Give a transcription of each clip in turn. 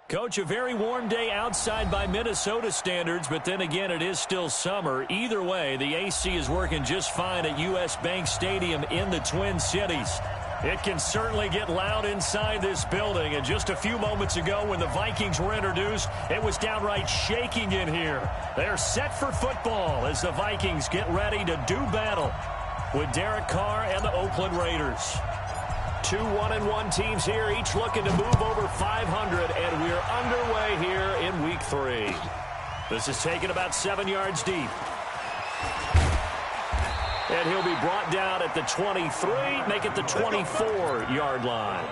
Coach, a very warm day outside by Minnesota standards, but then again, it is still summer. Either way, the AC is working just fine at U.S. Bank Stadium in the Twin Cities. It can certainly get loud inside this building, and just a few moments ago when the Vikings were introduced, it was downright shaking in here. They're set for football as the Vikings get ready to do battle with Derek Carr and the Oakland Raiders. Two 1-1 teams here, each looking to move over 500, and we're underway here in Week 3. This is taken about 7 yards deep. And he'll be brought down at the 23, make it the 24-yard line.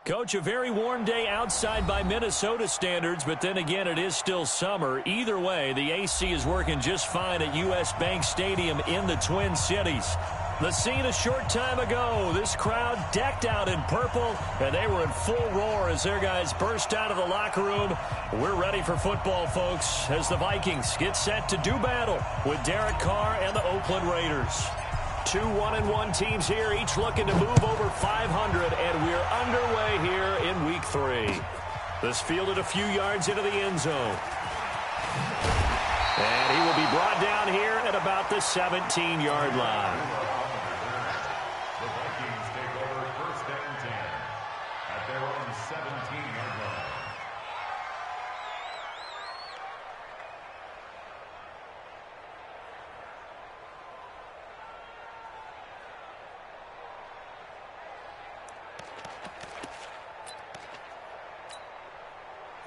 Coach, a very warm day outside by Minnesota standards, but then again, it is still summer. Either way, the AC is working just fine at U.S. Bank Stadium in the Twin Cities. The scene a short time ago, this crowd decked out in purple, and they were in full roar as their guys burst out of the locker room. We're ready for football, folks, as the Vikings get set to do battle with Derek Carr and the Oakland Raiders. Two 1-1 teams here, each looking to move over 500, and we're underway here in Week 3. This fielded a few yards into the end zone. And he will be brought down here at about the 17-yard line. The Vikings take over 1st and 10 at their own 17-yard line.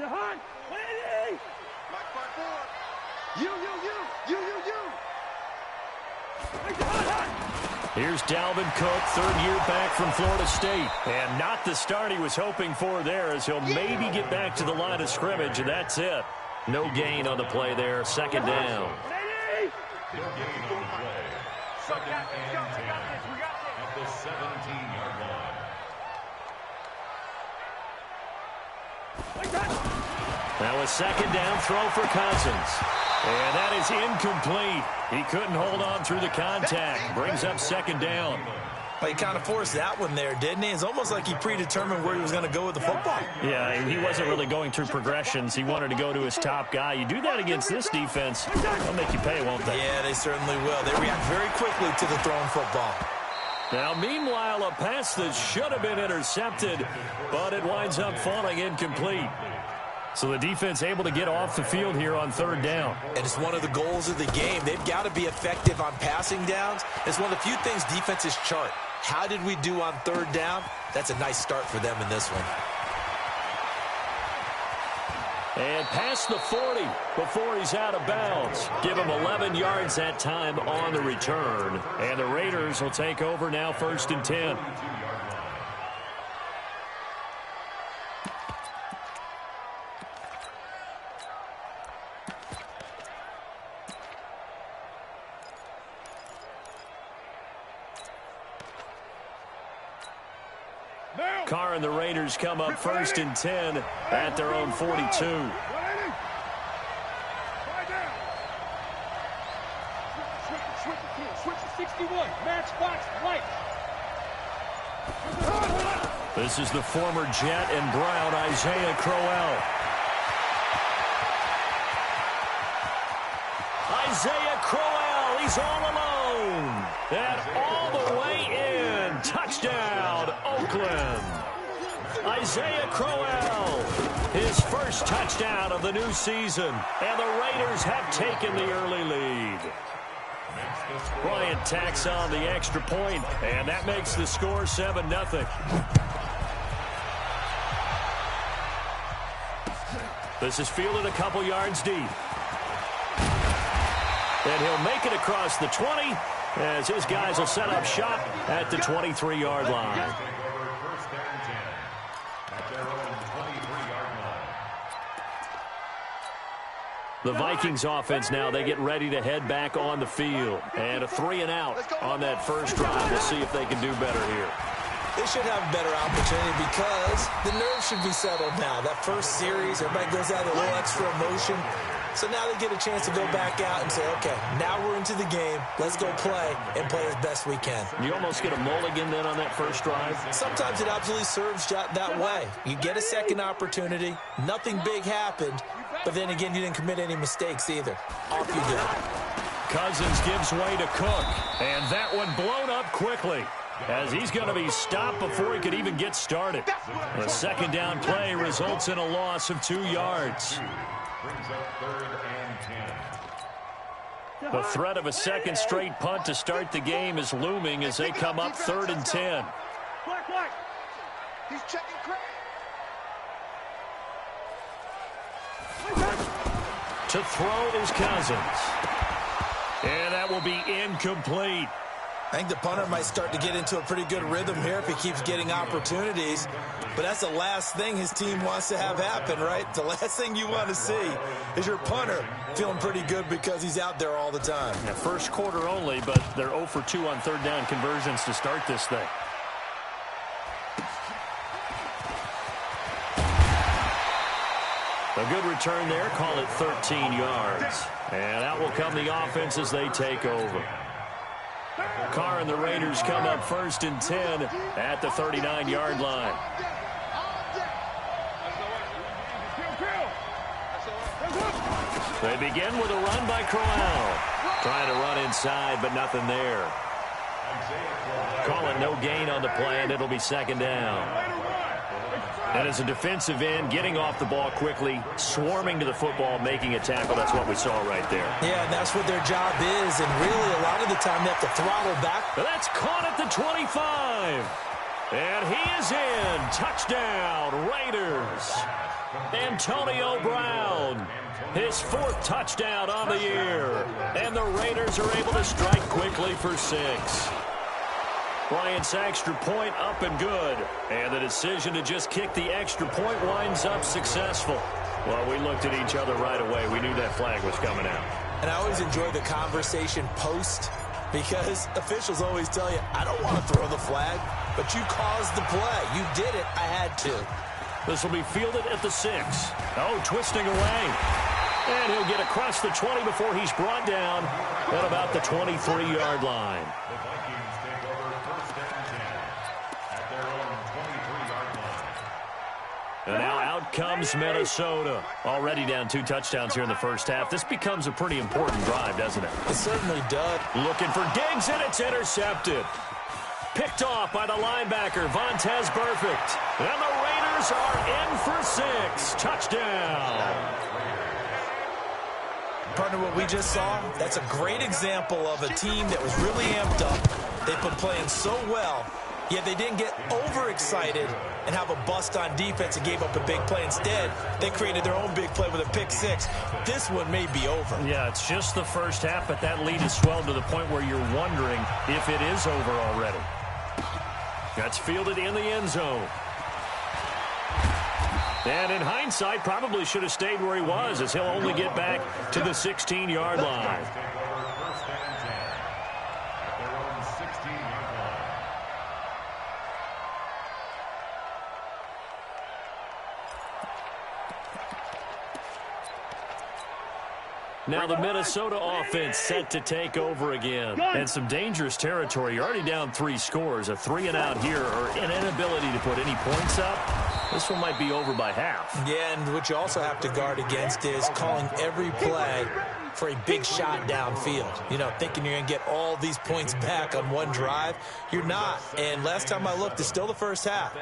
Hunt! Lady! Back forward! You! Here's Dalvin Cook, third-year back from Florida State. And not the start he was hoping for there, as he'll maybe get back to the line of scrimmage, and that's it. No gain on the play there, second down. No gain on the play. Second and 10 at the 17-yard line. Now a second down throw for Cousins. And that is incomplete. He couldn't hold on through the contact. Brings up second down. Well, he kind of forced that one there, didn't he? It's almost like he predetermined where he was going to go with the football. Yeah, he wasn't really going through progressions. He wanted to go to his top guy. You do that against this defense, they'll make you pay, won't they? Yeah, they certainly will. They react very quickly to the thrown football. Now, meanwhile, a pass that should have been intercepted, but it winds up falling incomplete. So the defense able to get off the field here on third down. And it's one of the goals of the game. They've got to be effective on passing downs. It's one of the few things defenses chart. How did we do on third down? That's a nice start for them in this one. And past the 40 before he's out of bounds. Give him 11 yards that time on the return. And the Raiders will take over now, 1st and 10. Carr and the Raiders come up 1st and 10 at their own 42. This is the former Jet and Brown, Isaiah Crowell. Isaiah Crowell, he's all alone. And all the way in. Touchdown, Oakland. Isaiah Crowell, his first touchdown of the new season. And the Raiders have taken the early lead. Bryant tacks on the extra point, and that makes the score 7-0. This is fielded a couple yards deep. And he'll make it across the 20 as his guys will set up shop at the 23-yard line. The Vikings offense now, they get ready to head back on the field. And a 3-and-out on that first drive. We'll see if they can do better here. They should have a better opportunity because the nerves should be settled now. That first series, everybody goes out with a little extra emotion. So now they get a chance to go back out and say, okay, now we're into the game. Let's go play and play as best we can. You almost get a mulligan then on that first drive? Sometimes it absolutely serves that way. You get a second opportunity. Nothing big happened. But then again, you didn't commit any mistakes either. Off you go. Cousins gives way to Cook. And that one blown up quickly as he's going to be stopped before he could even get started. The second down play results in a loss of 2 yards. Brings up 3rd and 10. The threat of a second straight punt to start the game is looming as they come up 3rd and 10. He's checking Craig. To throw is Cousins. And that will be incomplete. I think the punter might start to get into a pretty good rhythm here if he keeps getting opportunities. But that's the last thing his team wants to have happen, right? The last thing you want to see is your punter feeling pretty good because he's out there all the time. Yeah, first quarter only, but they're 0 for 2 on third down conversions to start this thing. A good return there. Call it 13 yards. And that will come the offense as they take over. Carr and the Raiders come up 1st and 10 at the 39-yard line. They begin with a run by Crowell. Trying to run inside, but nothing there. Call it no gain on the play, and it'll be second down. And as a defensive end, getting off the ball quickly, swarming to the football, making a tackle, that's what we saw right there. Yeah, and that's what their job is, and really a lot of the time they have to throttle back. That's caught at the 25. And he is in. Touchdown, Raiders. Antonio Brown, his 4th touchdown on the year. And the Raiders are able to strike quickly for 6. Bryant's extra point up and good. And the decision to just kick the extra point winds up successful. Well, we looked at each other right away. We knew that flag was coming out. And I always enjoy the conversation post because officials always tell you, I don't want to throw the flag, but you caused the play. You did it. I had to. This will be fielded at the 6. Oh, twisting away. And he'll get across the 20 before he's brought down at about the 23-yard line. The Vikings take over first and 10 at their own 23-yard line. And now out comes Minnesota. Already down 2 touchdowns here in the first half. This becomes a pretty important drive, doesn't it? It certainly does. Looking for Diggs, and it's intercepted. Picked off by the linebacker, Vontaze Burfict. And the Raiders are in for 6. Touchdown. Partner, what we just saw, that's a great example of a team that was really amped up. They've been playing so well, yet they didn't get overexcited and have a bust on defense and gave up a big play. Instead, they created their own big play with a pick 6. This one may be over. Yeah, it's just the first half, but that lead has swelled to the point where you're wondering if it is over already. That's fielded in the end zone. And in hindsight, probably should have stayed where he was, as he'll only get back to the 16-yard line. Now the Minnesota offense set to take over again. And some dangerous territory. You're already down 3 scores. A 3-and-out here, or an inability to put any points up. This one might be over by half. Yeah, and what you also have to guard against is calling every play for a big shot downfield. You know, thinking you're going to get all these points back on one drive. You're not. And last time I looked, it's still the first half.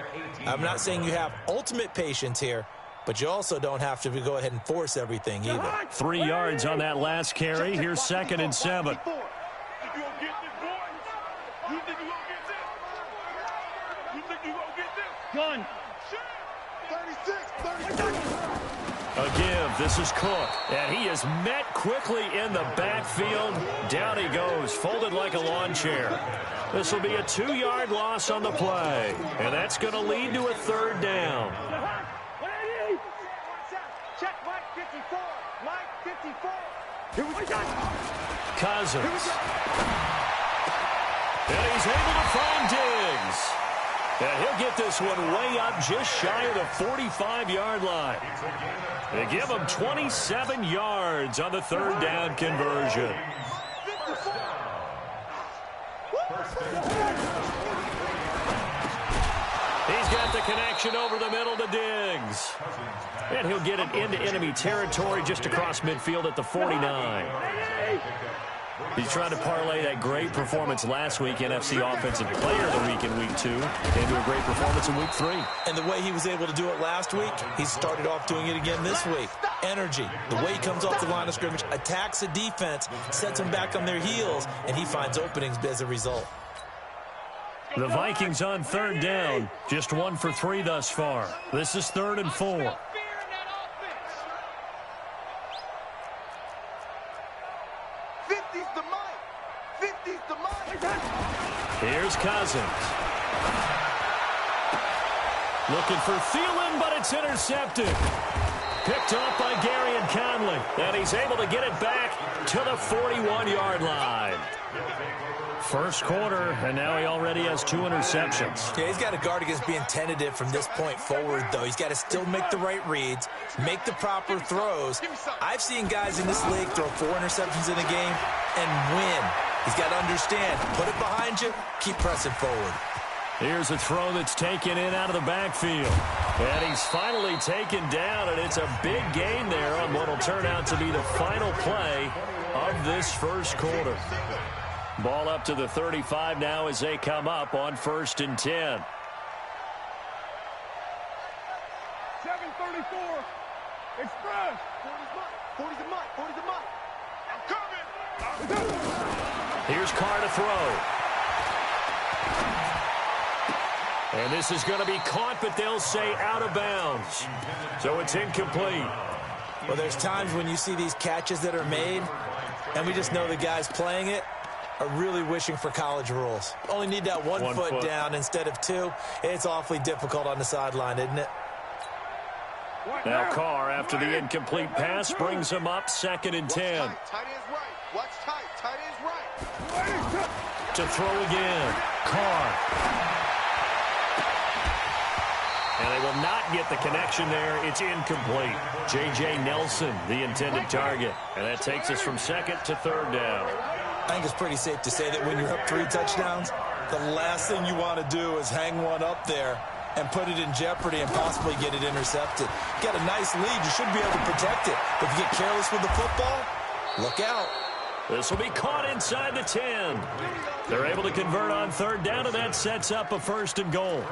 I'm not saying you have ultimate patience here, but you also don't have to go ahead and force everything either. 3 yards on that last carry. Here's 2nd and 7. Gun. 36, 36. A give. This is Cook. And he is met quickly in the backfield. Down he goes, folded like a lawn chair. This will be a 2-yard loss on the play. And that's going to lead to a 3rd down. Check Mike 54. Mike 54. Here we go. Cousins. And he's able to find Diggs. And he'll get this one way up just shy of the 45-yard line. They give him 27 yards on the 3rd down conversion. He's got the connection over the middle to Diggs. And he'll get it into enemy territory just across midfield at the 49. He's trying to parlay that great performance last week, NFC Offensive Player of the Week in Week 2, into a great performance in Week 3. And the way he was able to do it last week, he started off doing it again this week. Energy, the way he comes off the line of scrimmage, attacks the defense, sets them back on their heels, and he finds openings as a result. The Vikings on 3rd down, just 1 for 3 thus far. This is 3rd and 4. Here's Cousins. Looking for Thielen, but it's intercepted. Picked off by Gary and Conley. And he's able to get it back to the 41-yard line. First quarter, and now he already has 2 interceptions. Yeah, he's got to guard against being tentative from this point forward, though. He's got to still make the right reads, make the proper throws. I've seen guys in this league throw 4 interceptions in a game and win. He's got to understand, put it behind you, keep pressing forward. Here's a throw that's taken in out of the backfield. And he's finally taken down, and it's a big gain there on what will turn out to be the final play of this first quarter. Ball up to the 35 now as they come up on 1st and 10. 7:34. 40's mine. 40's mine. I'm coming. Here's Carr to throw. And this is going to be caught, but they'll say out of bounds. So it's incomplete. Well, there's times when you see these catches that are made, and we just know the guys playing it are really wishing for college rules. Only need that one foot down instead of 2. It's awfully difficult on the sideline, isn't it? Now Carr, after the incomplete pass, brings him up 2nd and 10. Tight end's right. Watch tight. Tight end's right. To throw again. Carr. And they will not get the connection there. It's incomplete. J.J. Nelson, the intended target. And that takes us from 2nd to 3rd down. I think it's pretty safe to say that when you're up 3 touchdowns, the last thing you want to do is hang one up there and put it in jeopardy and possibly get it intercepted. Get a nice lead, you should be able to protect it. But if you get careless with the football, look out. This will be caught inside the 10. They're able to convert on 3rd down, and that sets up a 1st and goal.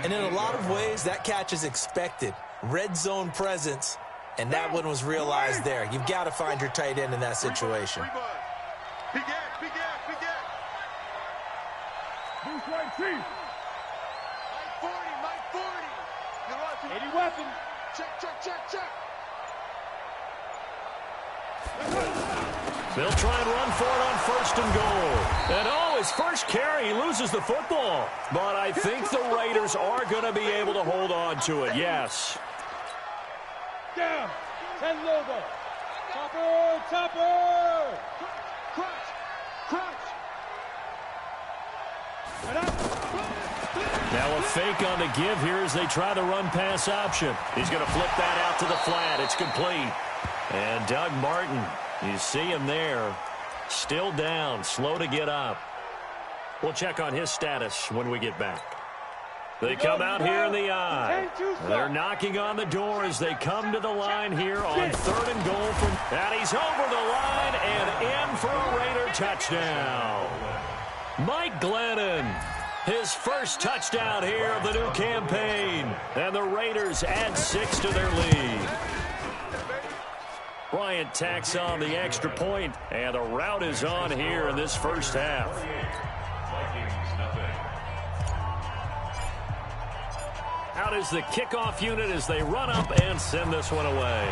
And in a lot of ways, that catch is expected. Red zone presence, and that one was realized there. You've got to find your tight end in that situation. Big Ed. Who's right, Chief? Mike 40. 80 weapon. Check. They'll try and run for it on 1st and goal. And his first carry, he loses the football. But I think the Raiders are going to be able to hold on to it, yes. Down. 10 logo. Chopper. Crunch. Now a fake on the give here as they try the run-pass option. He's going to flip that out to the flat. It's complete. And Doug Martin, you see him there, still down, slow to get up. We'll check on his status when we get back. They come out here in the eye. They're knocking on the door as they come to the line here on 3rd and goal. And he's over the line and in for a Raider touchdown. Mike Glennon, his first touchdown here of the new campaign. And the Raiders add 6 to their lead. Bryant tacks on the extra point, and the rout is on here in this first half. Out is the kickoff unit as they run up and send this one away.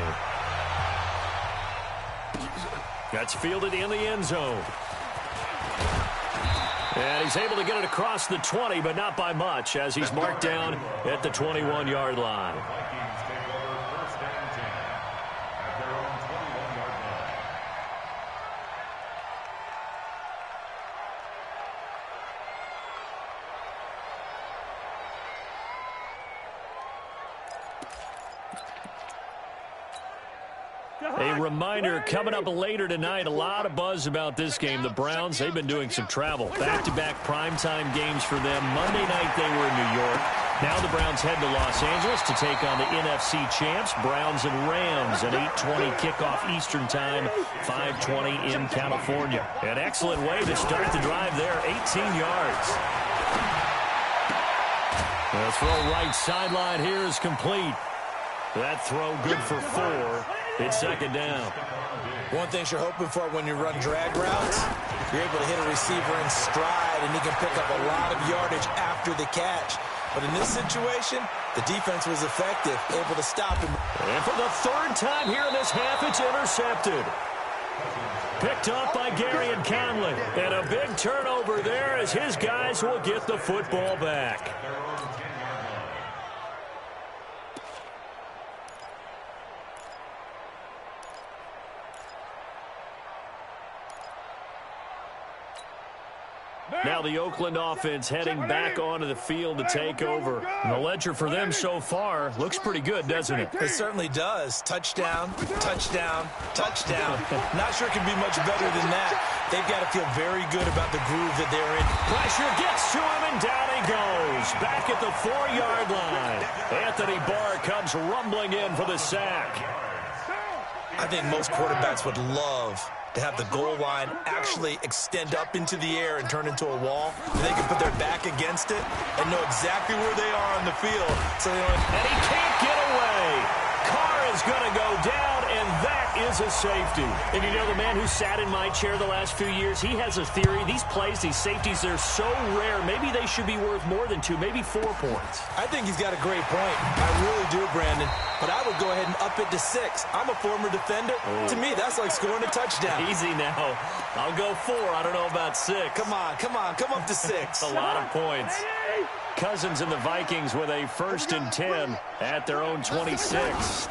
That's fielded in the end zone. And he's able to get it across the 20, but not by much, as he's marked down at the 21-yard line. A reminder, coming up later tonight, a lot of buzz about this game. The Browns, they've been doing some travel. Back-to-back primetime games for them. Monday night they were in New York. Now the Browns head to Los Angeles to take on the NFC champs, Browns and Rams, an 8:20 kickoff Eastern time, 5:20 in California. An excellent way to start the drive there, 18 yards. The throw right sideline here is complete. That throw good for 4. It's 2nd down. One thing you're hoping for when you run drag routes, you're able to hit a receiver in stride, and he can pick up a lot of yardage after the catch. But in this situation, the defense was effective, able to stop him. And for the 3rd time here in this half, it's intercepted. Picked up by Gary and Conley. And a big turnover there as his guys will get the football back. Now the Oakland offense heading back onto the field to take over. And the ledger for them so far looks pretty good, doesn't it? It certainly does. Touchdown, touchdown, touchdown. Not sure it can be much better than that. They've got to feel very good about the groove that they're in. Pressure gets to him, and down he goes. Back at the 4-yard line. Anthony Barr comes rumbling in for the sack. I think most quarterbacks would love to have the goal line actually extend up into the air and turn into a wall. They can put their back against it and know exactly where they are on the field. So they don't... And he can't get away. Carr is going to go down, and that is a safety. And you know, the man who sat in my chair the last few years, he has a theory. These plays, these safeties, they're so rare. Maybe they should be worth more than 2, maybe 4 points. I think he's got a great point. I really do, Brandon. But I would go ahead and up it to 6. I'm a former defender. To me, that's like scoring a touchdown. Easy now. I'll go 4. I don't know about 6. Come on. Come up to 6. A lot of points. Cousins and the Vikings with a 1st and 10 at their own 26.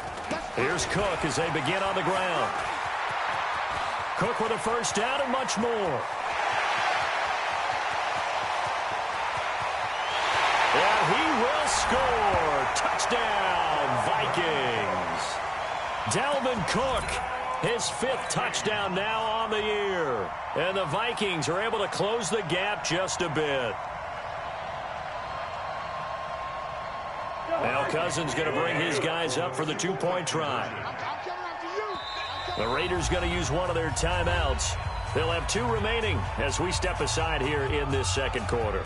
Here's Cook as they begin on the ground. Cook with a 1st down and much more. And he will score. Touchdown, Vikings. Dalvin Cook, his 5th touchdown now on the year. And the Vikings are able to close the gap just a bit. Now Cousins going to bring his guys up for the 2-point try. The Raiders going to use one of their timeouts. They'll have 2 remaining as we step aside here in this 2nd quarter.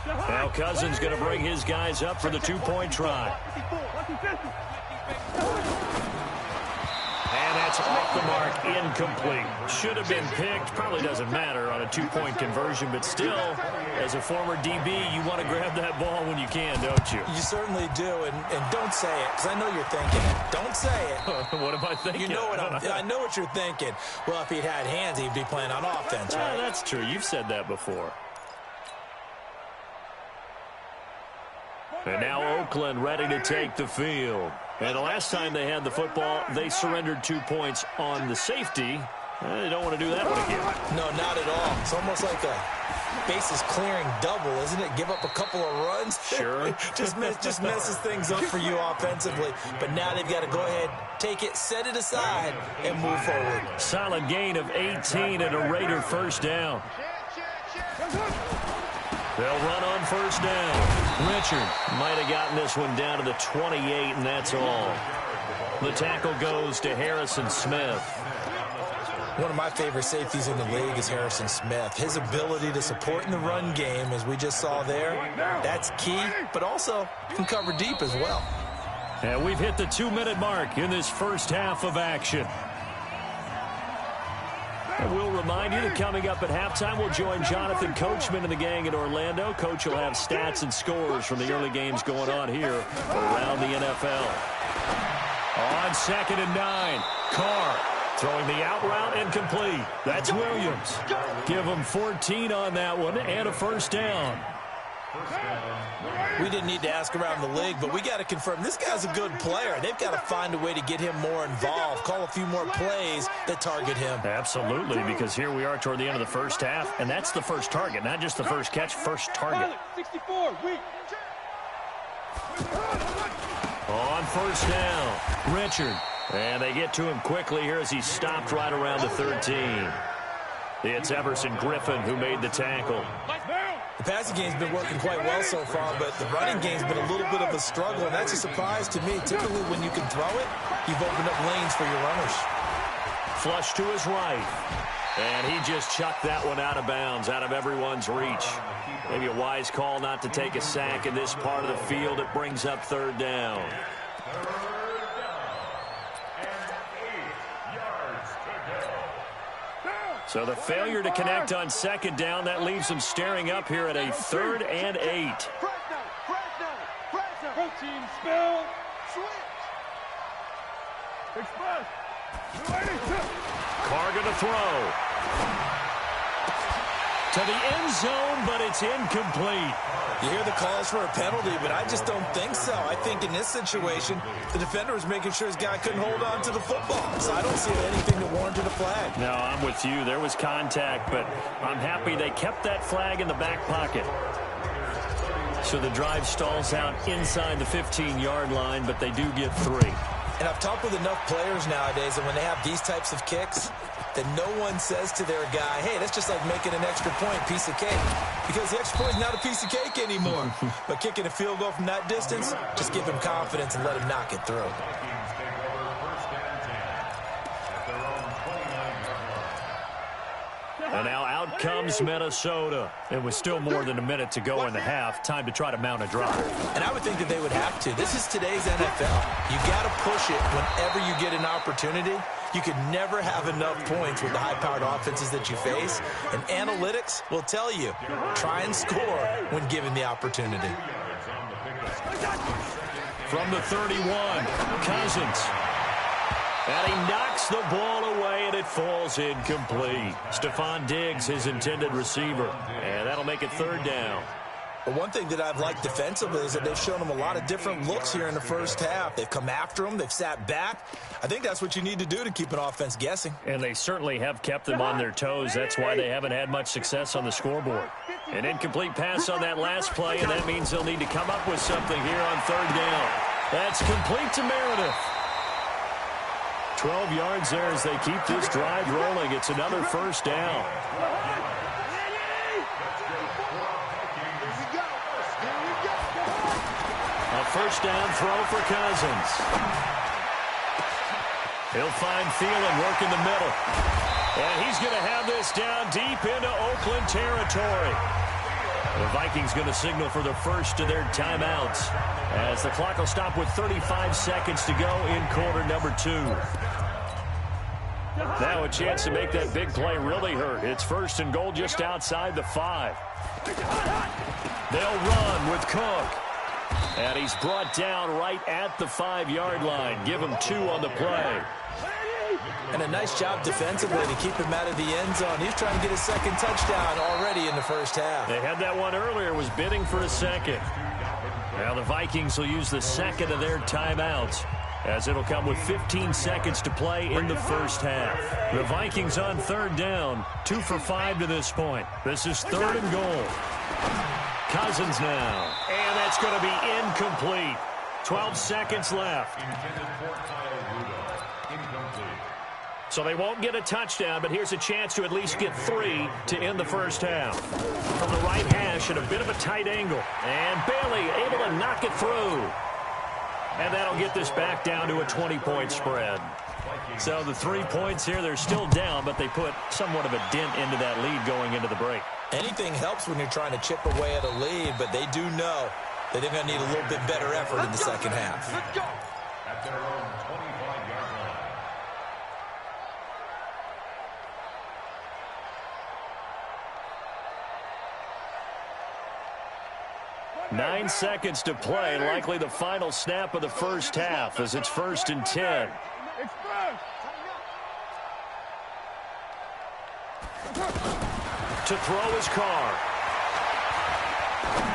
Now Cousins going to bring his guys up for the 2-point try. And that's off the mark, incomplete. Should have been picked. Probably doesn't matter on a 2-point conversion, but still, as a former DB, you want to grab that ball when you can, don't you? You certainly do, and don't say it, because I know you're thinking it. Don't say it. What am I thinking? You know I know what you're thinking. Well, if he'd had hands, he'd be playing on offense, right? That's true. You've said that before. And now Oakland ready to take the field. And the last time they had the football, they surrendered 2 points on the safety. They don't want to do that one again. No, not at all. It's almost like a bases clearing double, isn't it? Give up a couple of runs. Sure. just messes things up for you offensively. But now they've got to go ahead, take it, set it aside, and move forward. Solid gain of 18 and a Raider 1st down. They'll run on 1st down. Richard might have gotten this one down to the 28, and that's all. The tackle goes to Harrison Smith. One of my favorite safeties in the league is Harrison Smith. His ability to support in the run game, as we just saw there, that's key, but also can cover deep as well. And we've hit the 2-minute mark in this 1st half of action. And we'll remind you that coming up at halftime, we'll join Jonathan Coachman and the gang in Orlando. Coach will have stats and scores from the early games going on here around the NFL. On 2nd and 9, Carr throwing the out route incomplete. That's Williams. Give him 14 on that one and a 1st down. We didn't need to ask around the league, but we got to confirm this guy's a good player. They've got to find a way to get him more involved, call a few more plays that target him. Absolutely, because here we are toward the end of the 1st half, and that's the 1st target, not just the 1st catch, 1st target. 64, On 1st down, Richard. And they get to him quickly here as he stopped right around the 13. It's Everson Griffin who made the tackle. The passing game's been working quite well so far, but the running game's been a little bit of a struggle, and that's a surprise to me. Typically, when you can throw it, you've opened up lanes for your runners. Flush to his right. And he just chucked that one out of bounds, out of everyone's reach. Maybe a wise call not to take a sack in this part of the field. It brings up 3rd down. So the failure to connect on 2nd down, that leaves them staring up here at a 3rd and 8. Protein spill. Express. Carr going to throw. To the end zone, but it's incomplete. You hear the calls for a penalty, but I just don't think so. I think in this situation, the defender was making sure his guy couldn't hold on to the football. So I don't see anything that warranted a flag. No, I'm with you. There was contact, but I'm happy they kept that flag in the back pocket. So the drive stalls out inside the 15-yard line, but they do get 3. And I've talked with enough players nowadays that when they have these types of kicks, that no one says to their guy, hey, that's just like making an extra point, piece of cake. Because the extra point is not a piece of cake anymore. But kicking a field goal from that distance, just give him confidence and let him knock it through. And now out comes Minnesota. And with still more than a minute to go in the half, time to try to mount a drive. And I would think that they would have to. This is today's NFL. You got to push it whenever you get an opportunity. You could never have enough points with the high-powered offenses that you face. And analytics will tell you, try and score when given the opportunity. From the 31, Cousins. And he knocks the ball away, and it falls incomplete. Stephon Diggs, his intended receiver. And that'll make it third down. But one thing that I've liked defensively is that they've shown him a lot of different looks here in the first half. They've come after him. They've sat back. I think that's what you need to do to keep an offense guessing. And they certainly have kept them on their toes. That's why they haven't had much success on the scoreboard. An incomplete pass on that last play, and that means they'll need to come up with something here on third down. That's complete to Meredith. 12 yards there as they keep this drive rolling. It's another first down. A first down throw for Cousins. He'll find Thielen working the middle. And he's going to have this down deep into Oakland territory. The Vikings going to signal for the first of their timeouts as the clock will stop with 35 seconds to go in quarter number 2. Now a chance to make that big play really hurt. It's first and goal just outside the 5. They'll run with Cook. And he's brought down right at the 5-yard line. Give him 2 on the play. And a nice job defensively to keep him out of the end zone. He's trying to get a second touchdown already in the first half. They had that one earlier, was bidding for a second. Now the Vikings will use the second of their timeouts, as it'll come with 15 seconds to play in the first half. The Vikings on third down, 2 for 5 to this point. This is third and goal. Cousins now. And that's going to be incomplete. 12 seconds left. So they won't get a touchdown, but here's a chance to at least get 3 to end the first half. From the right hash at a bit of a tight angle. And Bailey able to knock it through. And that'll get this back down to a 20-point spread. So the 3 points here, they're still down, but they put somewhat of a dent into that lead going into the break. Anything helps when you're trying to chip away at a lead, but they do know that they're going to need a little bit better effort in the second half. At their own 25-yard line. 9 seconds to play, likely the final snap of the first half as it's first and 10. To throw his Carr.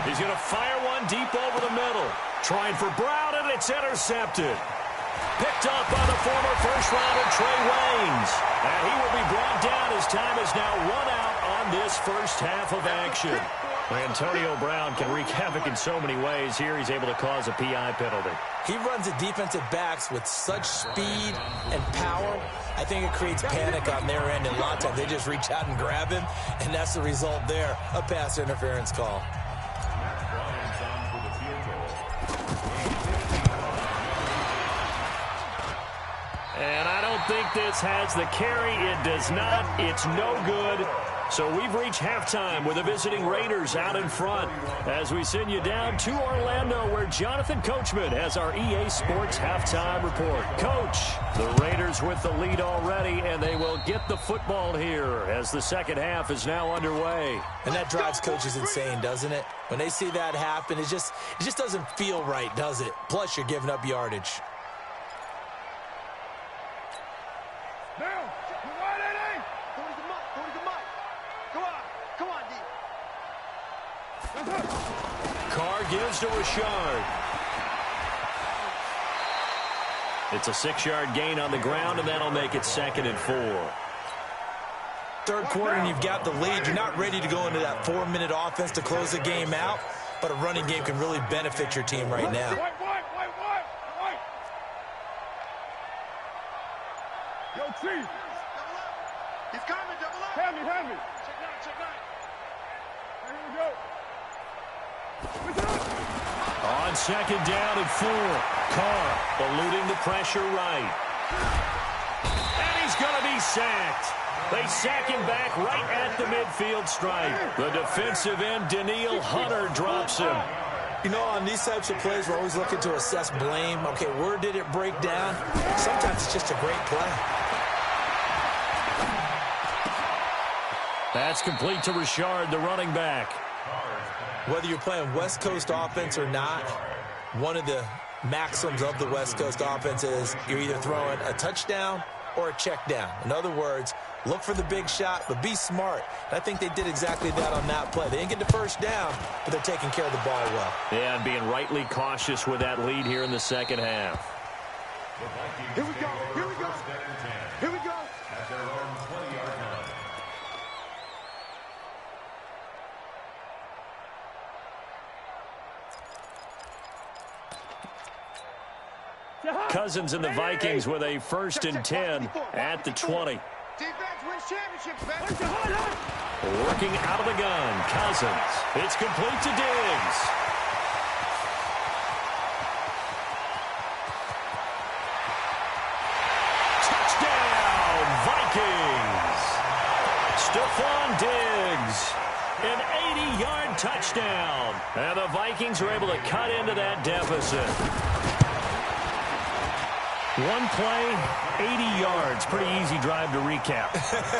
He's going to fire one deep over the middle. Trying for Brown, and it's intercepted. Picked up by the former first-rounder Trey Waynes. And he will be brought down as time is now run out on this first half of action. Antonio Brown can wreak havoc in so many ways. Here he's able to cause a PI penalty. He runs at defensive backs with such speed and power. I think it creates panic on their end, and a lot of times they just reach out and grab him, and that's the result there, a pass interference call. And I don't think this has the carry. It does not. It's no good. So we've reached halftime with the visiting Raiders out in front as we send you down to Orlando where Jonathan Coachman has our EA Sports halftime report. Coach, the Raiders with the lead already, and they will get the football here as the second half is now underway. And that drives coaches insane, doesn't it? When they see that happen, it just doesn't feel right, does it? Plus, you're giving up yardage. Carr gives to Richard. It's a 6-yard gain on the ground, and that'll make it 2nd and 4. Third quarter, and you've got the lead. You're not ready to go into that 4-minute offense to close the game out, but a running game can really benefit your team right now. Yo, Chief. He's coming, double up. Hand me. Check right. Here we go. On 2nd down and 4, Carr eluding the pressure right. And he's going to be sacked. They sack him back right at the midfield stripe. The defensive end, Daniil Hunter, drops him. You know, on these types of plays, we're always looking to assess blame. Okay, where did it break down? Sometimes it's just a great play. That's complete to Richard, the running back. Whether you're playing West Coast offense or not, one of the maxims of the West Coast offense is you're either throwing a touchdown or a check down. In other words, look for the big shot, but be smart. And I think they did exactly that on that play. They didn't get the first down, but they're taking care of the ball well. Yeah, and being rightly cautious with that lead here in the second half. Here we go. Here we go. Here we go. At their own 20-yard line. Cousins and the Vikings with a 1st and 10 at the 20. Defense wins championships, baby. Working out of the gun, Cousins. It's complete to Diggs. Touchdown, Vikings. Stephon Diggs. An 80-yard touchdown. And the Vikings are able to cut into that deficit. One play, 80 yards. Pretty easy drive to recap.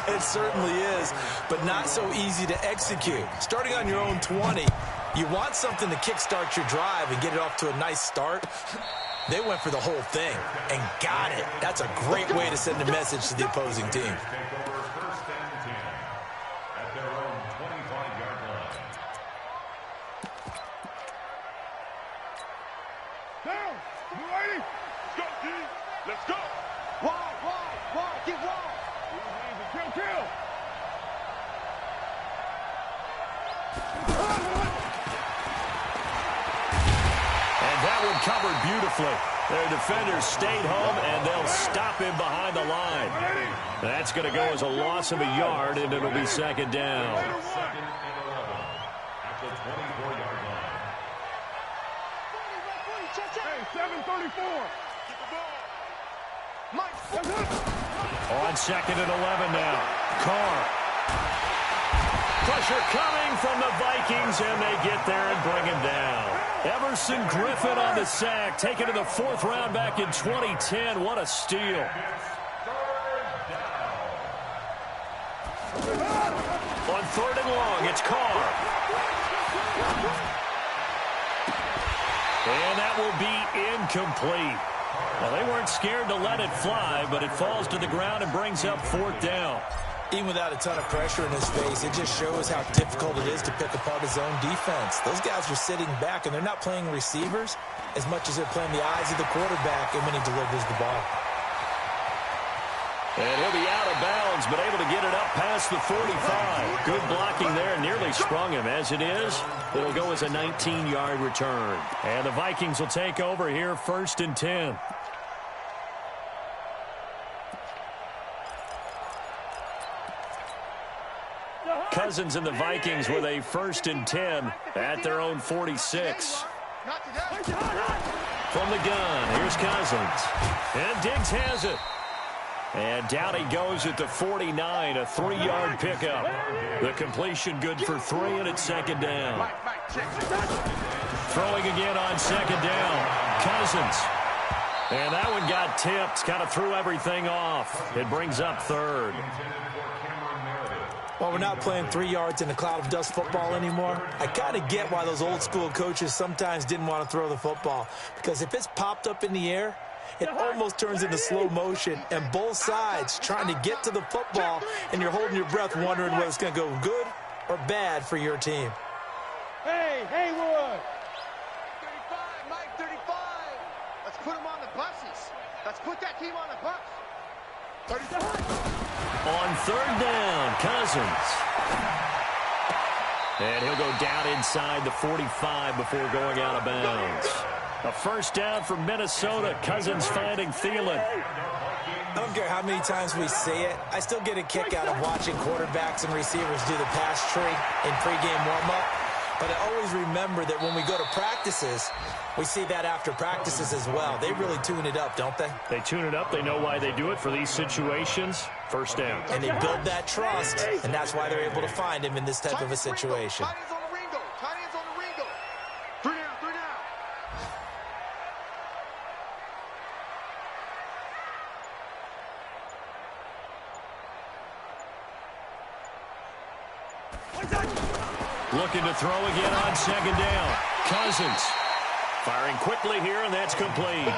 It certainly is, but not so easy to execute. Starting on your own 20, you want something to kickstart your drive and get it off to a nice start. They went for the whole thing and got it. That's a great way to send a message to the opposing team. Take over 1st and 10 at their own 25-yard line. Down. You ready? Go, D. Let's go. Wide. Get wide. Kill. And that one covered beautifully. Their defenders stayed home, and they'll stop him behind the line. That's going to go as a loss of a yard, and it'll be 2nd down. 2nd and 11 at the 24-yard line. Hey, 7:34. Mike. On 2nd and 11 now. Carr. Pressure coming from the Vikings, and they get there and bring him down. Everson Griffin on the sack, taken to the 4th round back in 2010. What a steal. 3rd down. On 3rd and long, it's Carr. And that will be incomplete. Well, they weren't scared to let it fly, but it falls to the ground and brings up 4th down. Even without a ton of pressure in his face, it just shows how difficult it is to pick apart his own defense. Those guys are sitting back, and they're not playing receivers as much as they're playing the eyes of the quarterback and when he delivers the ball. And he'll be out of bounds, but able to get it up past the 45. Good blocking there, nearly sprung him. As it is, it'll go as a 19-yard return. And the Vikings will take over here, 1st and 10. Cousins and the Vikings with a 1st and 10 at their own 46. From the gun, here's Cousins. And Diggs has it. And down he goes at the 49, a 3-yard pickup. The completion good for 3, and it's 2nd down. Throwing again on 2nd down. Cousins. And that one got tipped, kind of threw everything off. It brings up 3rd. Well, we're not playing 3 yards in a cloud of dust football anymore. I kind of get why those old school coaches sometimes didn't want to throw the football. Because if it's popped up in the air, it almost turns into slow motion, and both sides trying to get to the football, and you're holding your breath wondering whether it's going to go good or bad for your team. Hey, Haywood. 35, Mike, 35. Let's put him on the buses. Let's put that team on the bus. 35. On 3rd down, Cousins. And he'll go down inside the 45 before going out of bounds. A 1st down for Minnesota. Cousins finding Thielen. I don't care how many times we say it. I still get a kick out of watching quarterbacks and receivers do the pass tree in pregame warm-up. But I always remember that when we go to practices, we see that after practices as well. They really tune it up, don't they? They tune it up. They know why they do it for these situations. 1st down. And they build that trust, and that's why they're able to find him in this type of a situation. Looking to throw again on 2nd down. Cousins. Firing quickly here, and that's complete.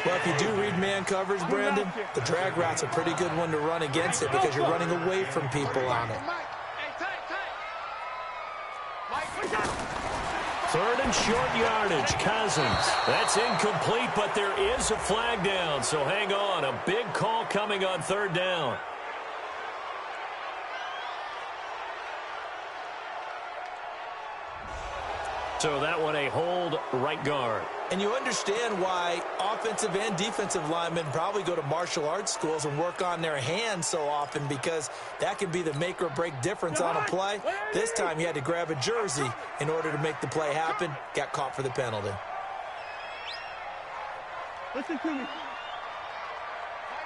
Well, if you do read man coverage, Brandon, the drag route's a pretty good one to run against it because you're running away from people on it. Third and short yardage, Cousins. That's incomplete, but there is a flag down, so hang on. A big call coming on third down. So that one a hold right guard. And you understand why offensive and defensive linemen probably go to martial arts schools and work on their hands so often, because that can be the make or break difference on a play. This time he had to grab a jersey in order to make the play happen. Got caught for the penalty. Listen to me. Mike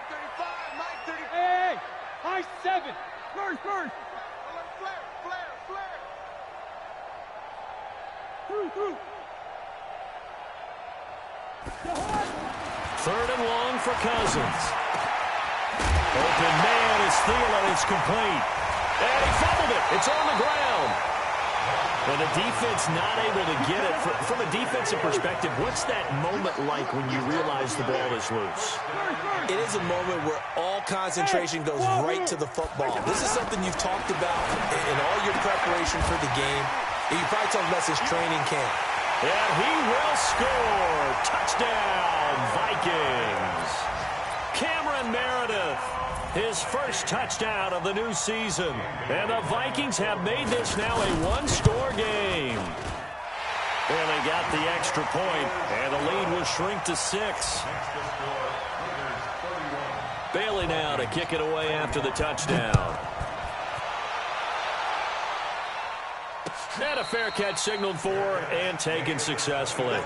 35, Mike 35. Hey, high 7. First. Flare. Through. Third and long for Cousins. Open man is Thielen. It's complete. And he fumbled it. It's on the ground. And the defense not able to get it. From a defensive perspective, what's that moment like when you realize the ball is loose? It is a moment where all concentration goes right to the football. This is something you've talked about in all your preparation for the game. You probably talked about this training camp. And he will score. Touchdown, Vikings. Cameron Meredith, his first touchdown of the new season. And the Vikings have made this now a one-score game. And they got the extra point, and the lead will shrink to 6. Bailey now to kick it away after the touchdown. And a fair catch signaled for and taken successfully. The Raiders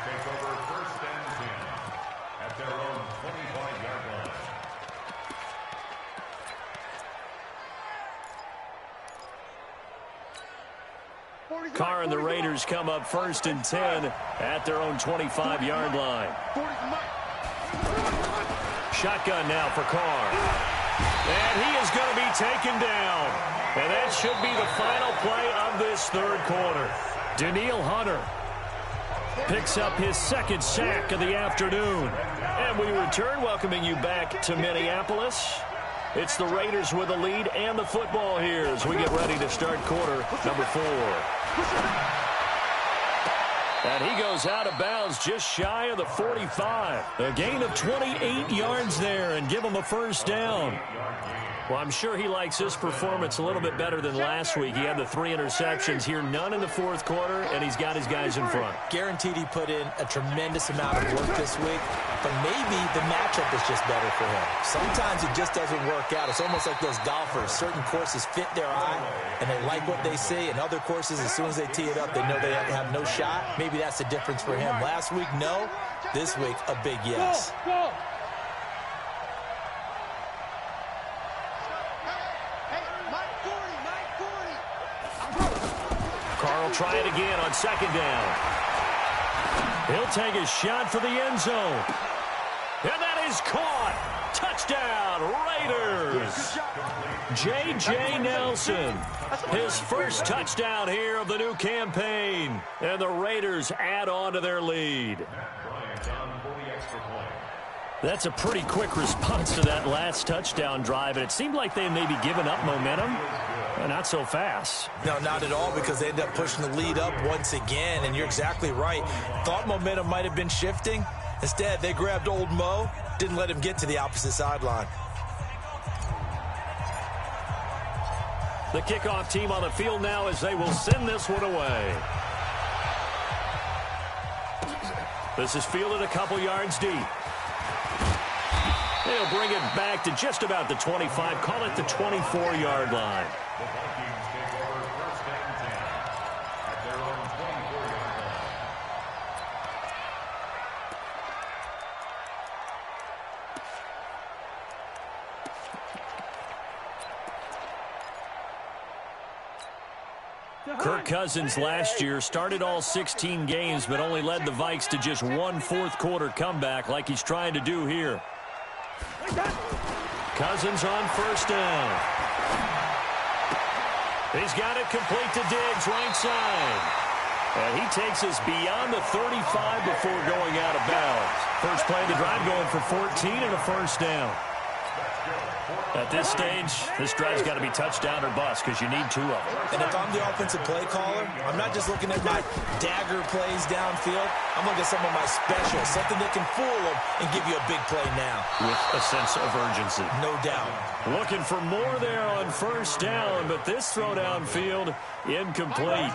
take over first and 10 at their own 25-yard line. Carr and the Raiders come up first and 10 at their own 25-yard line. Shotgun now for Carr. And he is going to be taken down. And that should be the final play of this third quarter. Danielle Hunter picks up his second sack of the afternoon. And we return, welcoming you back to Minneapolis. It's the Raiders with the lead and the football here as we get ready to start quarter number 4. And he goes out of bounds just shy of the 45. A gain of 28 yards there and give him a first down. Well, I'm sure he likes this performance a little bit better than last week. He had the 3 interceptions here, none in the fourth quarter, and he's got his guys in front. Guaranteed he put in a tremendous amount of work this week, but maybe the matchup is just better for him. Sometimes it just doesn't work out. It's almost like those golfers. Certain courses fit their eye, and they like what they see, and other courses, as soon as they tee it up, they know they have no shot. Maybe that's the difference for him. Last week, no. This week, a big yes. Go. Carr will try it again on second down. He'll take a shot for the end zone. And that is caught. Touchdown, Raiders. J.J. Nelson, his first touchdown here of the new campaign. And the Raiders add on to their lead. That's a pretty quick response to that last touchdown drive, and it seemed like they may be giving up momentum. Not so fast. No, not at all, because they end up pushing the lead up once again, and you're exactly right. Thought momentum might have been shifting. Instead, they grabbed old Mo, didn't let him get to the opposite sideline. The kickoff team on the field now as they will send this one away. This is fielded a couple yards deep. They'll bring it back to just about the 25, call it the 24-yard line. The Vikings take over first and 10 at their own 24-yard line. Kirk Cousins last year started all 16 games but only led the Vikes to just one fourth-quarter comeback like he's trying to do here. Cousins on first down. He's got it complete to Diggs, right side. And he takes us beyond the 35 before going out of bounds. First play of the drive going for 14 and a first down. At this stage, this drive's got to be touchdown or bust because you need 2 of them. And if I'm the offensive play caller, I'm not just looking at my dagger plays downfield. I'm looking at some of my specials, something that can fool them and give you a big play now. With a sense of urgency. No doubt. Looking for more there on first down, but this throw downfield, incomplete.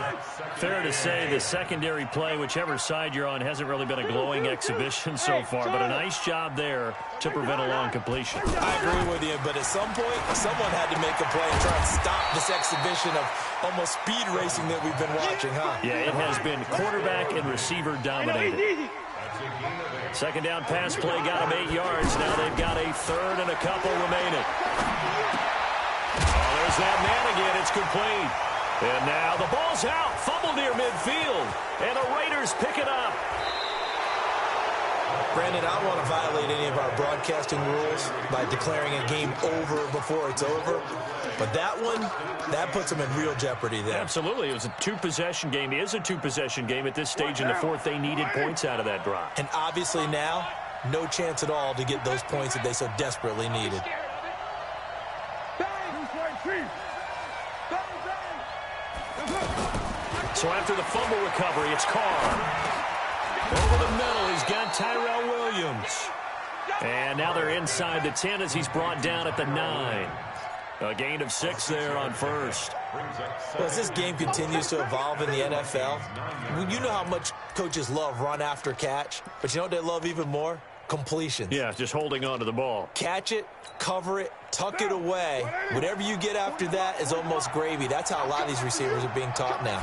Fair to say the secondary play, whichever side you're on, hasn't really been a glowing exhibition so far, but a nice job there to prevent a long completion. I agree with you, but at some point, someone had to make a play and try and stop this exhibition of almost speed racing that we've been watching, huh? Yeah, it has been quarterback and receiver dominated. Second down pass play got them 8 yards. Now they've got a third and a couple remaining. Oh, there's that man again. It's complete. And now the ball's out. Fumble near midfield. And the Raiders pick it up. Brandon, I don't want to violate any of our broadcasting rules by declaring a game over before it's over. But that one, that puts them in real jeopardy there. Absolutely. It was a 2-possession game. It is a 2-possession game at this stage in the fourth. They needed points out of that drive. And obviously now, no chance at all to get those points that they so desperately needed. So after the fumble recovery, it's Carr. Over the middle, he's got Tyrell Williams. And now they're inside the 10 as he's brought down at the 9. A gain of 6 there on first. Well, as this game continues to evolve in the NFL, you know how much coaches love run after catch, but you know what they love even more? Completions. Yeah, just holding on to the ball. Catch it, cover it, tuck it away. Whatever you get after that is almost gravy. That's how a lot of these receivers are being taught now.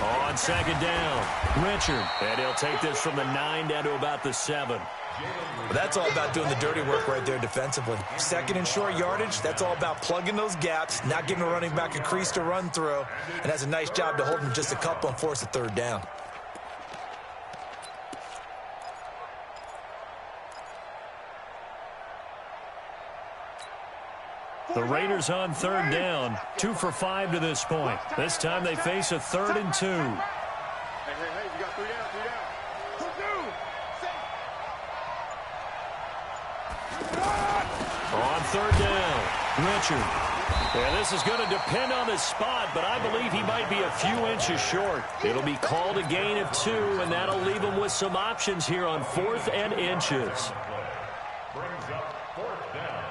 On second down, Richard. And he'll take this from the 9 down to about the 7. Well, that's all about doing the dirty work right there defensively. Second and short yardage, that's all about plugging those gaps, not giving a running back a crease to run through, and has a nice job to hold him just a couple and force a third down. The Raiders on third down, 2 for 5 to this point. This time they face a 3rd and 2. Hey, you got 3 down, 3 down. On third down, Richard. Yeah, this is going to depend on the spot, but I believe he might be a few inches short. It'll be called a gain of 2, and that'll leave him with some options here on 4th and inches. Brings up 4th down.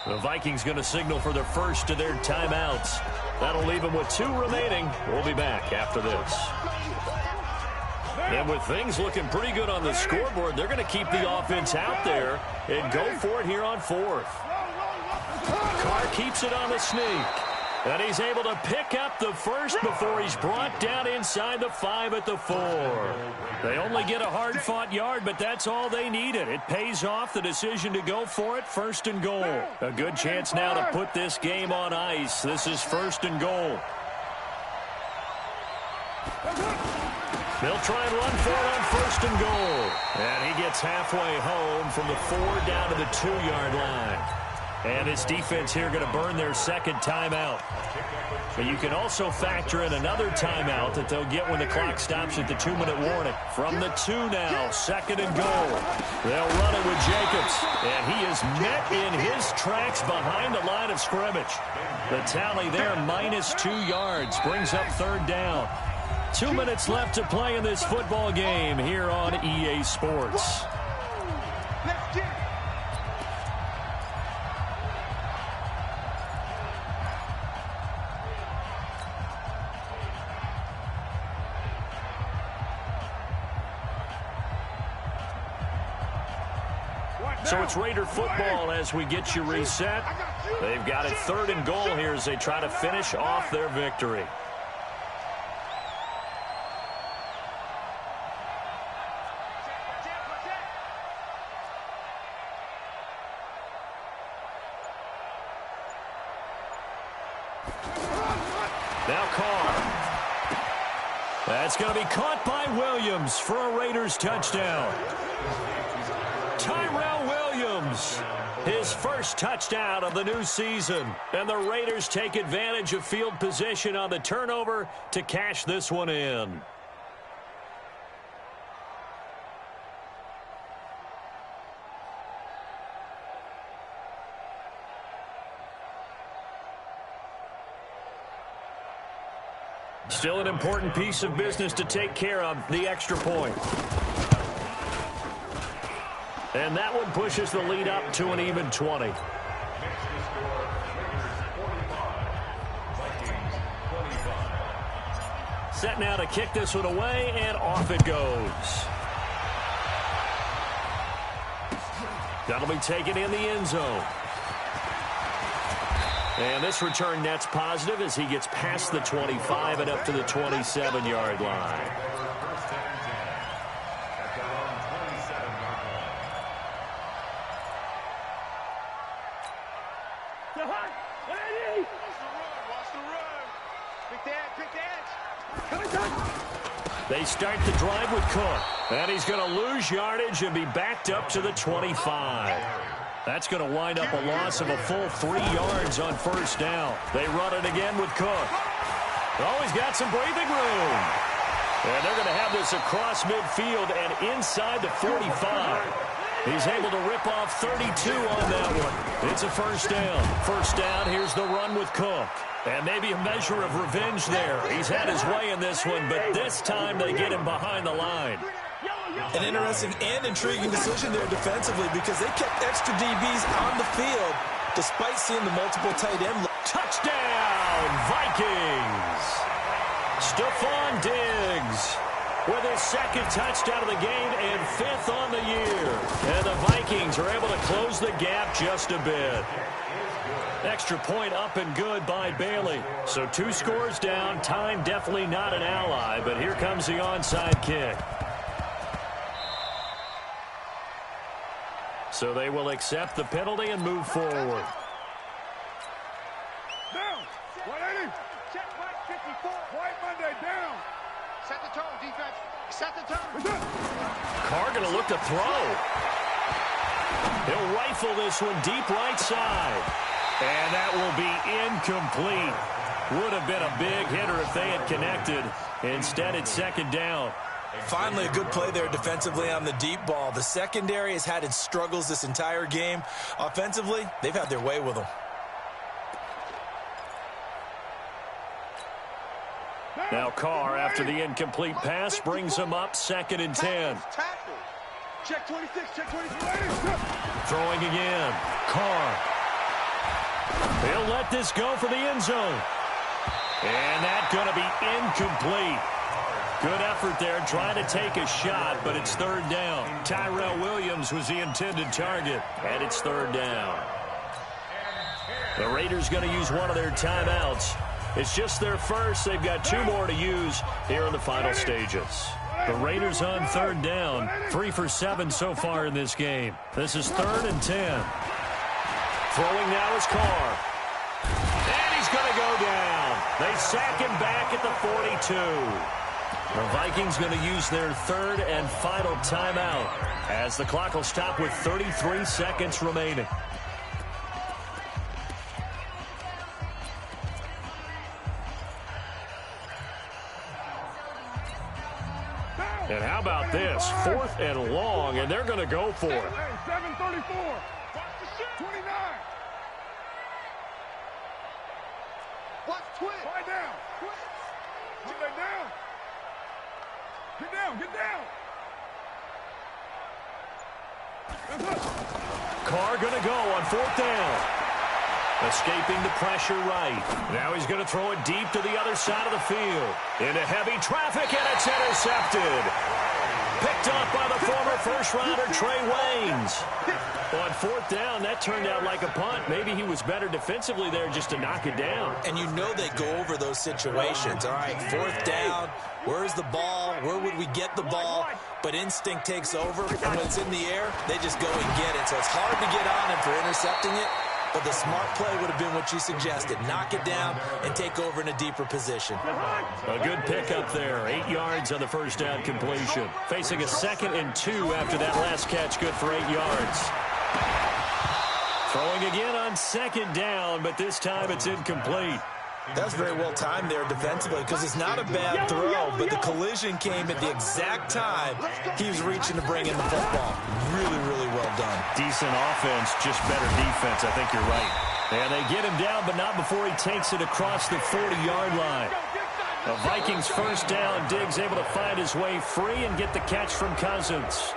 The Vikings going to signal for the first of their timeouts. That'll leave them with 2 remaining. We'll be back after this. And with things looking pretty good on the scoreboard, they're going to keep the offense out there and go for it here on 4th. Carr keeps it on the sneak. And he's able to pick up the first before he's brought down inside the 5 at the 4. They only get a hard-fought yard, but that's all they needed. It pays off the decision to go for it, 1st and goal. A good chance now to put this game on ice. This is 1st and goal. They'll try and run for it on 1st and goal. And he gets halfway home from the 4 down to the 2-yard line. And this defense here going to burn their 2nd timeout. But you can also factor in another timeout that they'll get when the clock stops at the 2-minute warning. From the 2 now, 2nd and goal. They'll run it with Jacobs. And he is met in his tracks behind the line of scrimmage. The tally there, -2 yards, brings up 3rd down. 2 minutes left to play in this football game here on EA Sports. So it's Raider football as we get you reset. They've got it 3rd and goal here as they try to finish off their victory. Now Carr. That's going to be caught by Williams for a Raiders touchdown. Tyrell Williams His first touchdown of the new season. And the Raiders take advantage of field position on the turnover to cash this one in. Still an important piece of business to take care of, the extra point. And that one pushes the lead up to an even 20. Next to score, Raiders 45, Vikings 25. Set now to kick this one away, and off it goes. That'll be taken in the end zone. And this return net's positive as he gets past the 25 and up to the 27-yard line. First and 10 at their own 27-yard line. Watch the run. Pick the edge. They start the drive with Cook. And he's going to lose yardage and be backed up to the 25. That's going to wind up a loss of a full 3 yards on first down. They run it again with Cook. Oh, he's got some breathing room. And they're going to have this across midfield and inside the 45. He's able to rip off 32 on that one. It's a first down. First down, here's the run with Cook. And maybe a measure of revenge there. He's had his way in this one, but this time they get him behind the line. An interesting and intriguing decision there defensively because they kept extra DBs on the field despite seeing the multiple tight end. Touchdown, Vikings! Stephon Diggs with his second touchdown of the game and 5th on the year. And the Vikings are able to close the gap just a bit. Extra point up and good by Bailey. So 2 scores down. Time definitely not an ally, but here comes the onside kick. So they will accept the penalty and move forward. Down. 180. Check right 54. White Monday down. Set the tone, defense. Set the tone. Carr going to look to throw. He'll rifle this one deep right side. And that will be incomplete. Would have been a big hitter if they had connected. Instead, it's second down. Finally, a good play there defensively on the deep ball. The secondary has had its struggles this entire game. Offensively, they've had their way with them. Now Carr, after the incomplete pass, brings him up 2nd and 10. Check 26, check 26. Throwing again. Carr. He'll let this go for the end zone. And that's going to be incomplete. Good effort there, trying to take a shot, but it's 3rd down. Tyrell Williams was the intended target, and it's 3rd down. The Raiders going to use one of their timeouts. It's just their first. They've got 2 more to use here in the final stages. The Raiders on 3rd down, 3 for 7 so far in this game. This is 3rd and 10. Throwing now is Carr. And he's going to go down. They sack him back at the 42. The Vikings going to use their 3rd and final timeout as the clock will stop with 33 seconds remaining. And how about this? 4th and long, and they're going to go for it. 734. 29. Watch twin. Right down. Get down. Get down. Get down. Carr going to go on 4th down. Escaping the pressure right. Now he's going to throw it deep to the other side of the field. Into heavy traffic, and it's intercepted. Picked off by the former first-rounder Trey Waynes. On 4th down, that turned out like a punt. Maybe he was better defensively there just to knock it down. And you know they go over those situations. All right, 4th down, where's the ball? Where would we get the ball? But instinct takes over, and when it's in the air, they just go and get it. So it's hard to get on him for intercepting it, but the smart play would have been what you suggested. Knock it down and take over in a deeper position. A good pickup there. 8 yards on the first down completion. Facing a 2nd and 2 after that last catch, good for 8 yards. Throwing again on second down, but this time it's incomplete. That's very well timed there defensively because it's not a bad throw, but the collision came at the exact time he was reaching to bring in the football. Really, really well done. Decent offense, just better defense. I think you're right. And they get him down, but not before he takes it across the 40-yard line. The Vikings first down. Diggs able to find his way free and get the catch from Cousins.